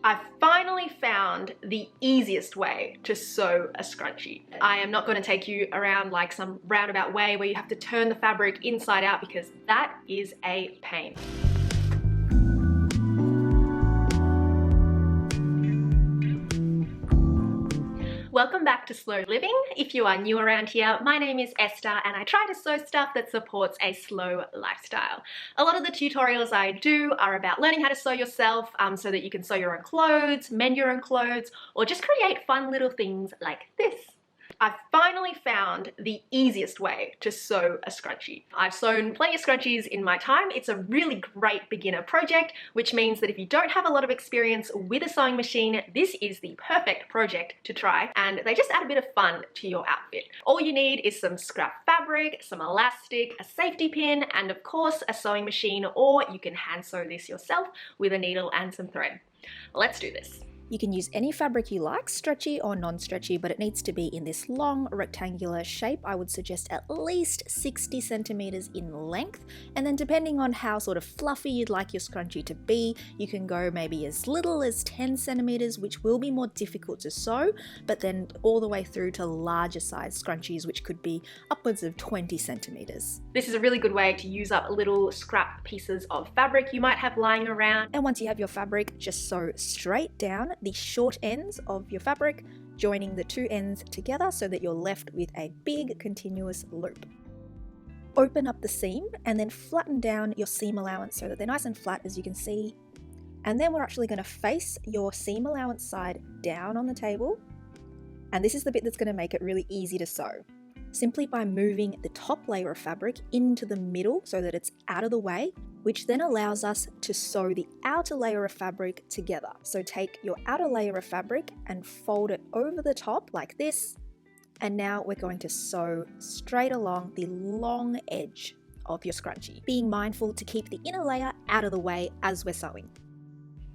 I finally found the easiest way to sew a scrunchie. I am not going to take you around like some roundabout way where you have to turn the fabric inside out because that is a pain. Welcome back to Slow Living. If you are new around here, my name is Esther and I try to sew stuff that supports a slow lifestyle. A lot of the tutorials I do are about learning how to sew yourself so that you can sew your own clothes, mend your own clothes, or just create fun little things like this. I finally found the easiest way to sew a scrunchie. I've sewn plenty of scrunchies in my time. It's a really great beginner project, which means that if you don't have a lot of experience with a sewing machine, this is the perfect project to try, and they just add a bit of fun to your outfit. All you need is some scrap fabric, some elastic, a safety pin, and of course a sewing machine, or you can hand sew this yourself with a needle and some thread. Let's do this. You can use any fabric you like, stretchy or non-stretchy, but it needs to be in this long rectangular shape. I would suggest at least 60 centimeters in length, and then depending on how sort of fluffy you'd like your scrunchie to be, you can go maybe as little as 10 centimeters, which will be more difficult to sew, but then all the way through to larger size scrunchies, which could be upwards of 20 centimeters. This is a really good way to use up little scrap pieces of fabric you might have lying around. And once you have your fabric, just sew straight down the short ends of your fabric, joining the two ends together so that you're left with a big continuous loop. Open up the seam and then flatten down your seam allowance so that they're nice and flat, as you can see. And then we're actually going to face your seam allowance side down on the table. And this is the bit that's going to make it really easy to sew. Simply by moving the top layer of fabric into the middle so that it's out of the way, which then allows us to sew the outer layer of fabric together. So take your outer layer of fabric and fold it over the top like this. And now we're going to sew straight along the long edge of your scrunchie, being mindful to keep the inner layer out of the way as we're sewing.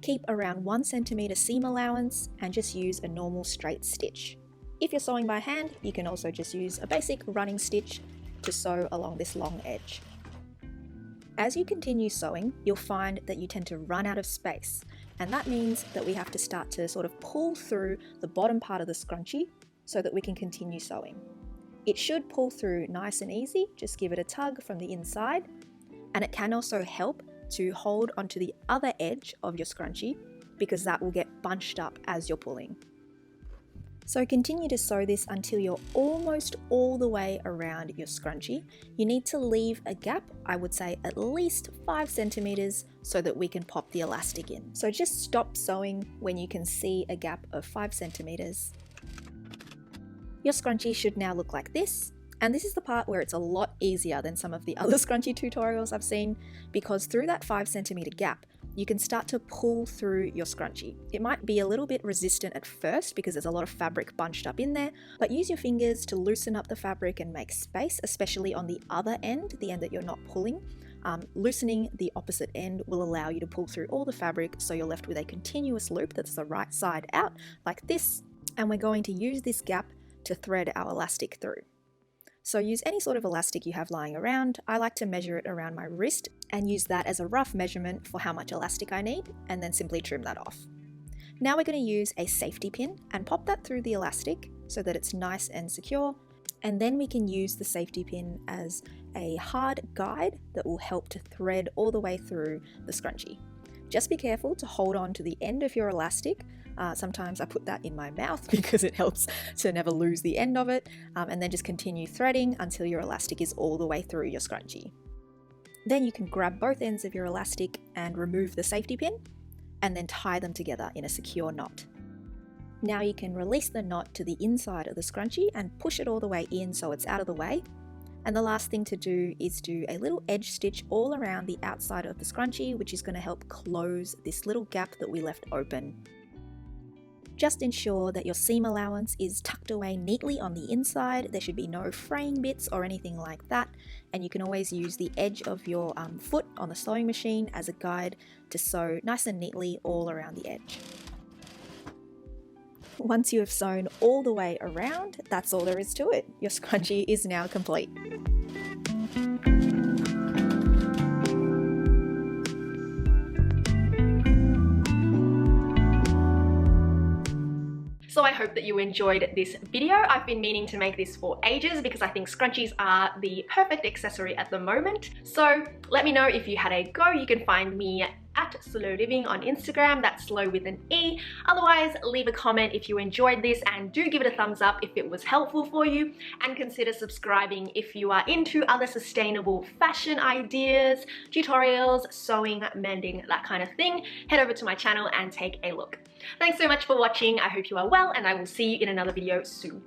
Keep around 1 centimeter seam allowance and just use a normal straight stitch. If you're sewing by hand, you can also just use a basic running stitch to sew along this long edge. As you continue sewing, you'll find that you tend to run out of space, and that means that we have to start to sort of pull through the bottom part of the scrunchie so that we can continue sewing. It should pull through nice and easy, just give it a tug from the inside, and it can also help to hold onto the other edge of your scrunchie because that will get bunched up as you're pulling. So continue to sew this until you're almost all the way around your scrunchie. You need to leave a gap, I would say at least 5 centimeters, so that we can pop the elastic in. So just stop sewing when you can see a gap of 5 centimeters. Your scrunchie should now look like this. And this is the part where it's a lot easier than some of the other scrunchie tutorials I've seen, because through that 5 centimeter gap, you can start to pull through your scrunchie. It might be a little bit resistant at first because there's a lot of fabric bunched up in there, but use your fingers to loosen up the fabric and make space, especially on the other end, the end that you're not pulling. Loosening the opposite end will allow you to pull through all the fabric so you're left with a continuous loop that's the right side out, like this, and we're going to use this gap to thread our elastic through. So use any sort of elastic you have lying around. I like to measure it around my wrist and use that as a rough measurement for how much elastic I need, and then simply trim that off. Now we're going to use a safety pin and pop that through the elastic so that it's nice and secure, and then we can use the safety pin as a hard guide that will help to thread all the way through the scrunchie. Just be careful to hold on to the end of your elastic. Sometimes I put that in my mouth because it helps to never lose the end of it, and then just continue threading until your elastic is all the way through your scrunchie. Then you can grab both ends of your elastic and remove the safety pin, and then tie them together in a secure knot. Now you can release the knot to the inside of the scrunchie and push it all the way in so it's out of the way. And the last thing to do is do a little edge stitch all around the outside of the scrunchie, which is going to help close this little gap that we left open. Just ensure that your seam allowance is tucked away neatly on the inside. There should be no fraying bits or anything like that. And you can always use the edge of your foot on the sewing machine as a guide to sew nice and neatly all around the edge. Once you have sewn all the way around, that's all there is to it. Your scrunchie is now complete. So I hope that you enjoyed this video. I've been meaning to make this for ages because I think scrunchies are the perfect accessory at the moment. So let me know if you had a go. You can find me at Slew Living on Instagram, that's slow with an E. Otherwise, leave a comment if you enjoyed this and do give it a thumbs up if it was helpful for you, and consider subscribing if you are into other sustainable fashion ideas, tutorials, sewing, mending, that kind of thing. Head over to my channel and take a look. Thanks so much for watching. I hope you are well, and I will see you in another video soon.